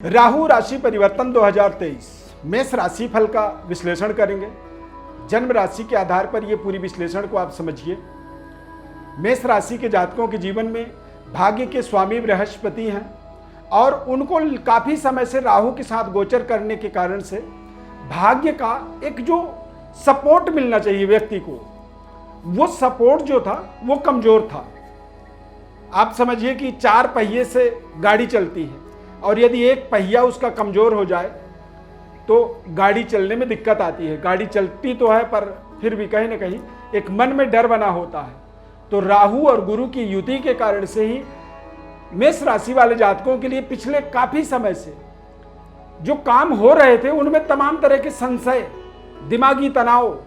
राहु राशि परिवर्तन 2023 मेष राशि फल का विश्लेषण करेंगे। जन्म राशि के आधार पर यह पूरी विश्लेषण को आप समझिए। मेष राशि के जातकों के जीवन में भाग्य के स्वामी बृहस्पति हैं और उनको काफी समय से राहु के साथ गोचर करने के कारण से भाग्य का एक जो सपोर्ट मिलना चाहिए व्यक्ति को, वो सपोर्ट जो था वो कमजोर था। आप समझिए कि 4 पहिए से गाड़ी चलती है और यदि एक पहिया उसका कमजोर हो जाए तो गाड़ी चलने में दिक्कत आती है। गाड़ी चलती तो है पर फिर भी कहीं ना कहीं एक मन में डर बना होता है। तो राहु और गुरु की युति के कारण से ही मेष राशि वाले जातकों के लिए पिछले काफी समय से जो काम हो रहे थे उनमें तमाम तरह के संशय, दिमागी तनाव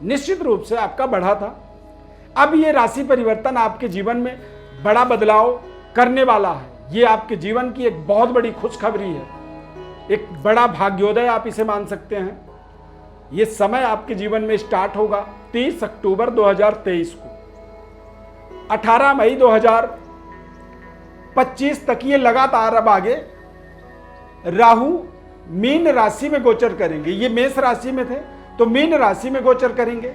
निश्चित रूप से आपका बढ़ा था। अब ये राशि परिवर्तन आपके जीवन में बड़ा बदलाव करने वाला है। ये आपके जीवन की एक बहुत बड़ी खुशखबरी है, एक बड़ा भाग्योदय आप इसे मान सकते हैं। ये समय आपके जीवन में स्टार्ट होगा 30 अक्टूबर 2023 को। 18 मई 2025 तक ये लगातार अब आगे राहु मीन राशि में गोचर करेंगे। ये मेष राशि में थे तो मीन राशि में गोचर करेंगे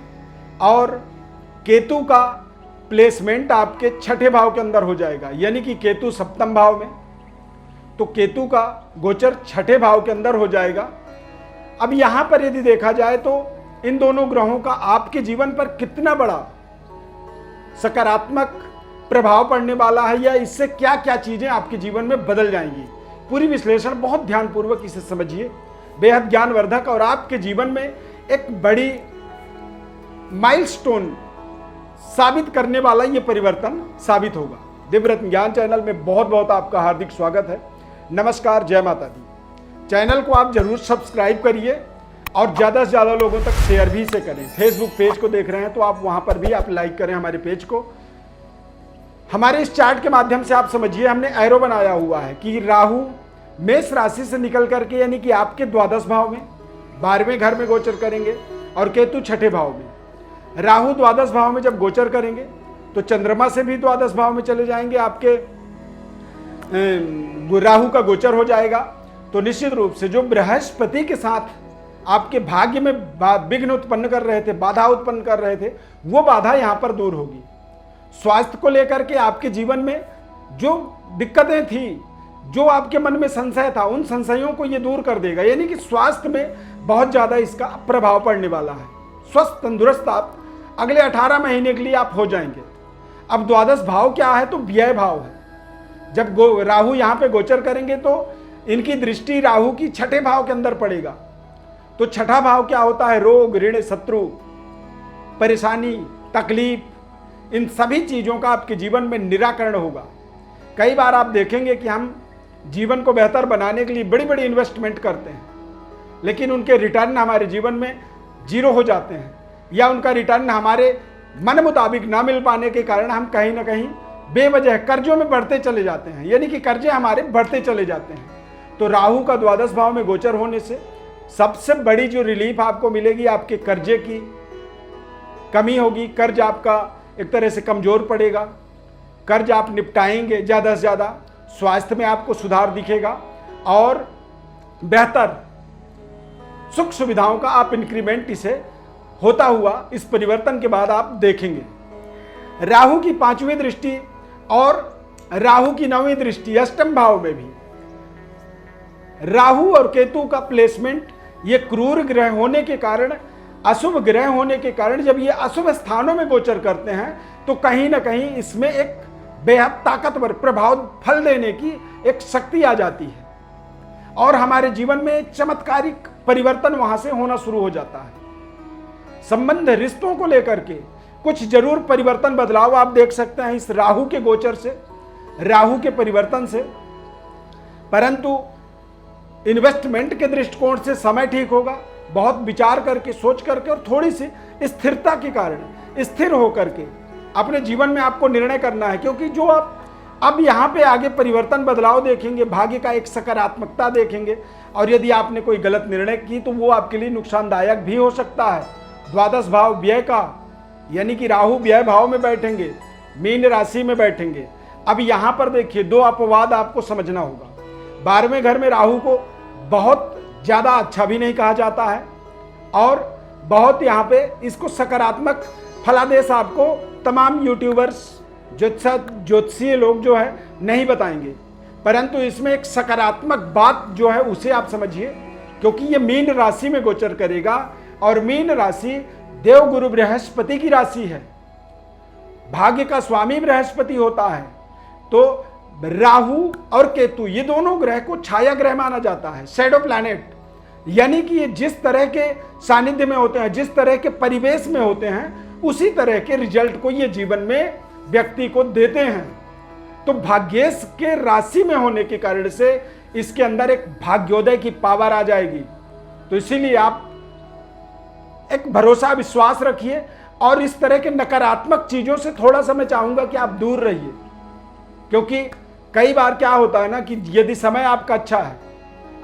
और केतु का प्लेसमेंट आपके 6ठे भाव के अंदर हो जाएगा, यानी कि केतु 7वें भाव में, तो केतु का गोचर 6ठे भाव के अंदर हो जाएगा। अब यहां पर यदि देखा जाए तो इन दोनों ग्रहों का आपके जीवन पर कितना बड़ा सकारात्मक प्रभाव पड़ने वाला है या इससे क्या क्या चीजें आपके जीवन में बदल जाएंगी, पूरी विश्लेषण बहुत ध्यानपूर्वक इसे समझिए। बेहद ज्ञानवर्धक और आपके जीवन में एक बड़ी माइलस्टोन साबित करने वाला ये परिवर्तन साबित होगा। दिव्यरत्न ज्ञान चैनल में बहुत बहुत आपका हार्दिक स्वागत है। नमस्कार, जय माता दी। चैनल को आप जरूर सब्सक्राइब करिए और ज़्यादा से ज़्यादा लोगों तक शेयर भी से करें। फेसबुक पेज को देख रहे हैं तो आप वहां पर भी आप लाइक करें हमारे पेज को। हमारे इस चार्ट के माध्यम से आप समझिए, हमने एरो बनाया हुआ है कि राहु मेष राशि से निकल करके यानी कि आपके द्वादश भाव में 12वें घर में गोचर करेंगे और केतु 6ठे भाव में। राहु द्वादश भाव में जब गोचर करेंगे तो चंद्रमा से भी द्वादश भाव में चले जाएंगे, आपके राहु का गोचर हो जाएगा। तो निश्चित रूप से जो बृहस्पति के साथ आपके भाग्य में विघ्न उत्पन्न कर रहे थे, बाधा उत्पन्न कर रहे थे, वो बाधा यहां पर दूर होगी। स्वास्थ्य को लेकर के आपके जीवन में जो दिक्कतें थी, जो आपके मन में संशय था, उन संशयों को ये दूर कर देगा, यानी कि स्वास्थ्य में बहुत ज्यादा इसका प्रभाव पड़ने वाला है। स्वस्थ तंदुरुस्त आप अगले 18 महीने के लिए आप हो जाएंगे। अब द्वादश भाव क्या है तो व्यय भाव है। जब राहु यहां पे गोचर करेंगे तो इनकी दृष्टि राहु की 6ठे भाव के अंदर पड़ेगा। तो 6ठा भाव क्या होता है? रोग, ऋण, शत्रु, परेशानी, तकलीफ, इन सभी चीजों का आपके जीवन में निराकरण होगा। कई बार आप देखेंगे कि हम जीवन को बेहतर बनाने के लिए बड़ी बड़ी इन्वेस्टमेंट करते हैं, लेकिन उनके रिटर्न हमारे जीवन में 0 हो जाते हैं या उनका रिटर्न हमारे मन मुताबिक ना मिल पाने के कारण हम कहीं ना कहीं बेवजह कर्जों में बढ़ते चले जाते हैं, यानी कि कर्जे हमारे बढ़ते चले जाते हैं। तो राहु का द्वादश भाव में गोचर होने से सबसे बड़ी जो रिलीफ आपको मिलेगी, आपके कर्जे की कमी होगी। कर्ज आपका एक तरह से कमजोर पड़ेगा, कर्ज आप निपटाएंगे ज़्यादा से ज़्यादा। स्वास्थ्य में आपको सुधार दिखेगा और बेहतर सुख सुविधाओं का आप इंक्रीमेंट इसे होता हुआ इस परिवर्तन के बाद आप देखेंगे। राहु की 5वीं दृष्टि और राहु की 9वीं दृष्टि 8वें भाव में भी राहु और केतु का प्लेसमेंट, ये क्रूर ग्रह होने के कारण, अशुभ ग्रह होने के कारण जब ये अशुभ स्थानों में गोचर करते हैं तो कहीं ना कहीं इसमें एक बेहद ताकतवर प्रभाव फल देने की एक शक्ति आ जाती है और हमारे जीवन में एक चमत्कारिक परिवर्तन वहां से होना शुरू हो जाता है। संबंध, रिश्तों को लेकर के कुछ जरूर परिवर्तन, बदलाव आप देख सकते हैं इस राहु के गोचर से, राहु के परिवर्तन से। परंतु इन्वेस्टमेंट के दृष्टिकोण से समय ठीक होगा। बहुत विचार करके, सोच करके और थोड़ी सी स्थिरता के कारण स्थिर होकर के अपने जीवन में आपको निर्णय करना है, क्योंकि जो आप अब यहाँ पे आगे परिवर्तन, बदलाव देखेंगे, भाग्य का एक सकारात्मकता देखेंगे और यदि आपने कोई गलत निर्णय की तो वो आपके लिए नुकसानदायक भी हो सकता है। द्वादश भाव व्यय का, यानी कि राहु व्यय भाव में बैठेंगे, मीन राशि में बैठेंगे। अब यहां पर देखिए 2 अपवाद आपको समझना होगा। 12वें घर में राहु को बहुत ज़्यादा अच्छा भी नहीं कहा जाता है और बहुत यहाँ पे इसको सकारात्मक फलादेश आपको तमाम यूट्यूबर्स ज्योतिषीय लोग जो है नहीं बताएंगे, परंतु इसमें एक सकारात्मक बात जो है उसे आप समझिए, क्योंकि ये मीन राशि में गोचर करेगा और मीन राशि देवगुरु बृहस्पति की राशि है, भाग्य का स्वामी बृहस्पति होता है। तो राहु और केतु ये दोनों ग्रह को छाया ग्रह माना जाता है, शैडो प्लैनेट, यानी कि ये जिस तरह के सानिध्य में होते हैं, जिस तरह के परिवेश में होते हैं, उसी तरह के रिजल्ट को ये जीवन में व्यक्ति को देते हैं। तो भाग्येश के राशि में होने के कारण से इसके अंदर एक भाग्योदय की पावर आ जाएगी। तो इसीलिए आप एक भरोसा विश्वास रखिए और इस तरह के नकारात्मक चीजों से थोड़ा सा मैं चाहूंगा कि आप दूर रहिए, क्योंकि कई बार क्या होता है ना कि यदि समय आपका अच्छा है,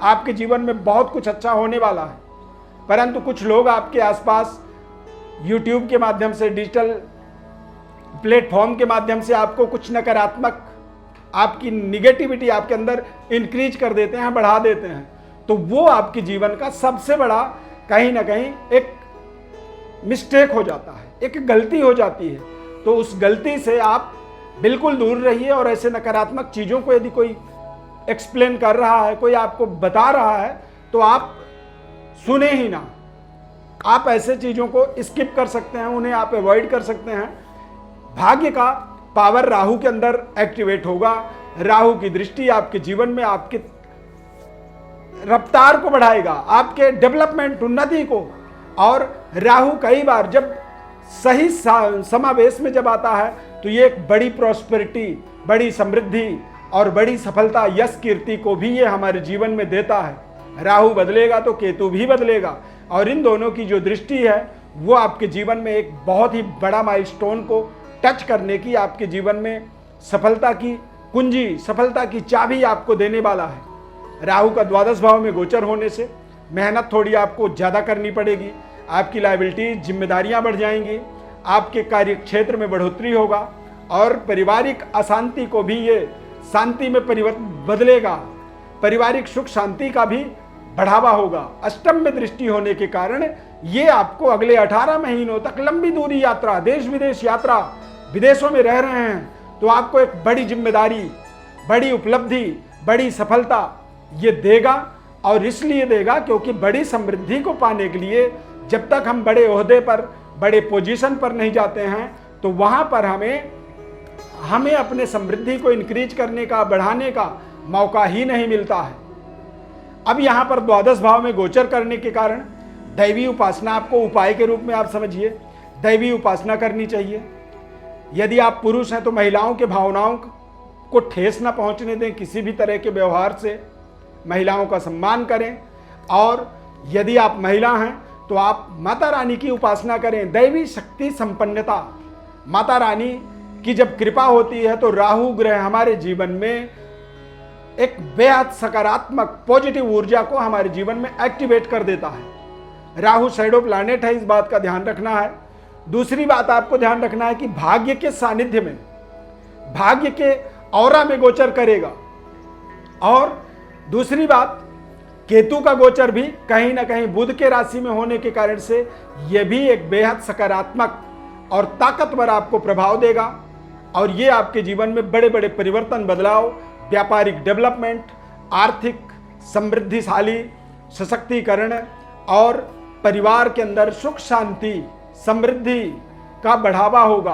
आपके जीवन में बहुत कुछ अच्छा होने वाला है, परंतु कुछ लोग आपके आसपास YouTube के माध्यम से, डिजिटल प्लेटफॉर्म के माध्यम से आपको कुछ नकारात्मक, आपकी निगेटिविटी आपके अंदर इंक्रीज कर देते हैं, बढ़ा देते हैं, तो वो आपके जीवन का सबसे बड़ा कहीं ना कहीं एक मिस्टेक हो जाता है, एक गलती हो जाती है। तो उस गलती से आप बिल्कुल दूर रहिए और ऐसे नकारात्मक चीज़ों को यदि कोई एक्सप्लेन कर रहा है, कोई आपको बता रहा है, तो आप सुने ही ना। आप ऐसे चीज़ों को स्किप कर सकते हैं, उन्हें आप अवॉइड कर सकते हैं। भाग्य का पावर राहु के अंदर एक्टिवेट होगा। राहु की दृष्टि आपके जीवन में आपके रफ्तार को बढ़ाएगा, आपके डेवलपमेंट, उन्नति को। और राहु कई बार जब सही समावेश में जब आता है तो ये एक बड़ी प्रॉस्पेरिटी, बड़ी समृद्धि और बड़ी सफलता, यश, कीर्ति को भी ये हमारे जीवन में देता है। राहु बदलेगा तो केतु भी बदलेगा और इन दोनों की जो दृष्टि है वो आपके जीवन में एक बहुत ही बड़ा माइलस्टोन को टच करने की, आपके जीवन में सफलता की कुंजी, सफलता की चाबी आपको देने वाला है। राहु का द्वादश भाव में गोचर होने से मेहनत थोड़ी आपको ज़्यादा करनी पड़ेगी, आपकी लायबिलिटी, जिम्मेदारियां बढ़ जाएंगी, आपके कार्य क्षेत्र में बढ़ोतरी होगा और पारिवारिक अशांति को भी ये शांति में परिवर्तन बदलेगा। पारिवारिक सुख शांति का भी बढ़ावा होगा। अष्टम में दृष्टि होने के कारण ये आपको अगले 18 महीनों तक लंबी दूरी यात्रा, देश विदेश यात्रा, विदेशों में रह रहे हैं तो आपको एक बड़ी जिम्मेदारी, बड़ी उपलब्धि, बड़ी सफलता ये देगा। और इसलिए देगा क्योंकि बड़ी समृद्धि को पाने के लिए जब तक हम बड़े ओहदे पर, बड़े पोजीशन पर नहीं जाते हैं तो वहाँ पर हमें अपने समृद्धि को इंक्रीज करने का, बढ़ाने का मौका ही नहीं मिलता है। अब यहाँ पर द्वादश भाव में गोचर करने के कारण दैवी उपासना आपको उपाय के रूप में आप समझिए, दैवी उपासना करनी चाहिए। यदि आप पुरुष हैं तो महिलाओं के भावनाओं को ठेस न पहुँचने दें, किसी भी तरह के व्यवहार से महिलाओं का सम्मान करें। और यदि आप महिला हैं तो आप माता रानी की उपासना करें, दैवी शक्ति संपन्नता। माता रानी की जब कृपा होती है तो राहु ग्रह हमारे जीवन में एक बेहद सकारात्मक पॉजिटिव ऊर्जा को हमारे जीवन में एक्टिवेट कर देता है। राहु शैडो प्लैनेट है, इस बात का ध्यान रखना है। दूसरी बात आपको ध्यान रखना है कि भाग्य के सानिध्य में, भाग्य के औरा में गोचर करेगा। और दूसरी बात, केतु का गोचर भी कहीं ना कहीं बुध के राशि में होने के कारण से यह भी एक बेहद सकारात्मक और ताकतवर आपको प्रभाव देगा और ये आपके जीवन में बड़े बड़े परिवर्तन, बदलाव, व्यापारिक डेवलपमेंट, आर्थिक समृद्धिशाली सशक्तिकरण और परिवार के अंदर सुख शांति समृद्धि का बढ़ावा होगा।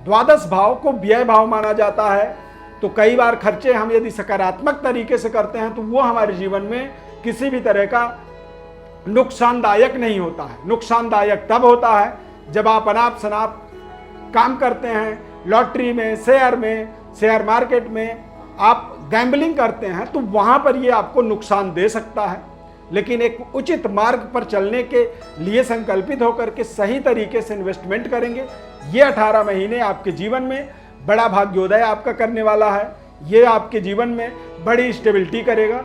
द्वादश भाव को व्यय भाव माना जाता है, तो कई बार खर्चे हम यदि सकारात्मक तरीके से करते हैं तो वो हमारे जीवन में किसी भी तरह का नुकसानदायक नहीं होता है। नुकसानदायक तब होता है जब आप अनाप शनाप काम करते हैं, लॉटरी में, शेयर मार्केट में आप गैम्बलिंग करते हैं तो वहाँ पर ये आपको नुकसान दे सकता है। लेकिन एक उचित मार्ग पर चलने के लिए संकल्पित होकर के सही तरीके से इन्वेस्टमेंट करेंगे, ये 18 महीने आपके जीवन में बड़ा भाग्योदय आपका करने वाला है। ये आपके जीवन में बड़ी स्टेबिलिटी करेगा।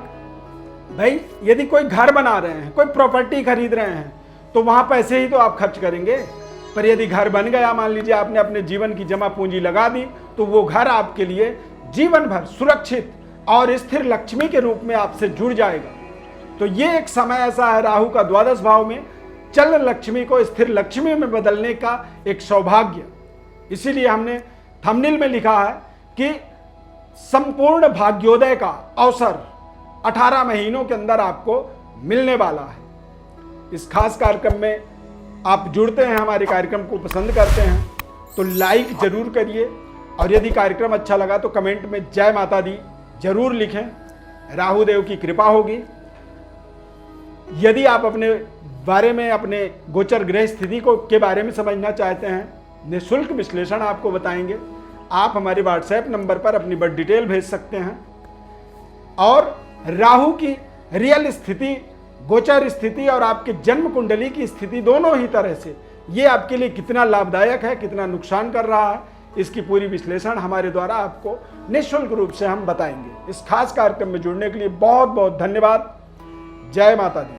भाई यदि कोई घर बना रहे हैं, कोई प्रॉपर्टी खरीद रहे हैं तो वहाँ पैसे ही तो आप खर्च करेंगे, पर यदि घर बन गया, मान लीजिए आपने अपने जीवन की जमा पूंजी लगा दी, तो वो घर आपके लिए जीवन भर सुरक्षित और स्थिर लक्ष्मी के रूप में आपसे जुड़ जाएगा। तो ये एक समय ऐसा है राहु का द्वादश भाव में चल लक्ष्मी को स्थिर लक्ष्मी में बदलने का एक सौभाग्य। इसीलिए हमने थंबनेल में लिखा है कि संपूर्ण भाग्योदय का अवसर 18 महीनों के अंदर आपको मिलने वाला है। इस खास कार्यक्रम में आप जुड़ते हैं, हमारे कार्यक्रम को पसंद करते हैं तो लाइक जरूर करिए, और यदि कार्यक्रम अच्छा लगा तो कमेंट में जय माता दी जरूर लिखें। राहु देव की कृपा होगी। यदि आप अपने बारे में, अपने गोचर ग्रह स्थिति को के बारे में समझना चाहते हैं, निःशुल्क विश्लेषण आपको बताएंगे। आप हमारे व्हाट्सएप नंबर पर अपनी बड़ी डिटेल भेज सकते हैं, और राहु की रियल स्थिति, गोचर स्थिति और आपके जन्म कुंडली की स्थिति दोनों ही तरह से ये आपके लिए कितना लाभदायक है, कितना नुकसान कर रहा है, इसकी पूरी विश्लेषण हमारे द्वारा आपको निःशुल्क रूप से हम बताएंगे। इस खास कार्यक्रम में जुड़ने के लिए बहुत बहुत धन्यवाद। जय माता दी।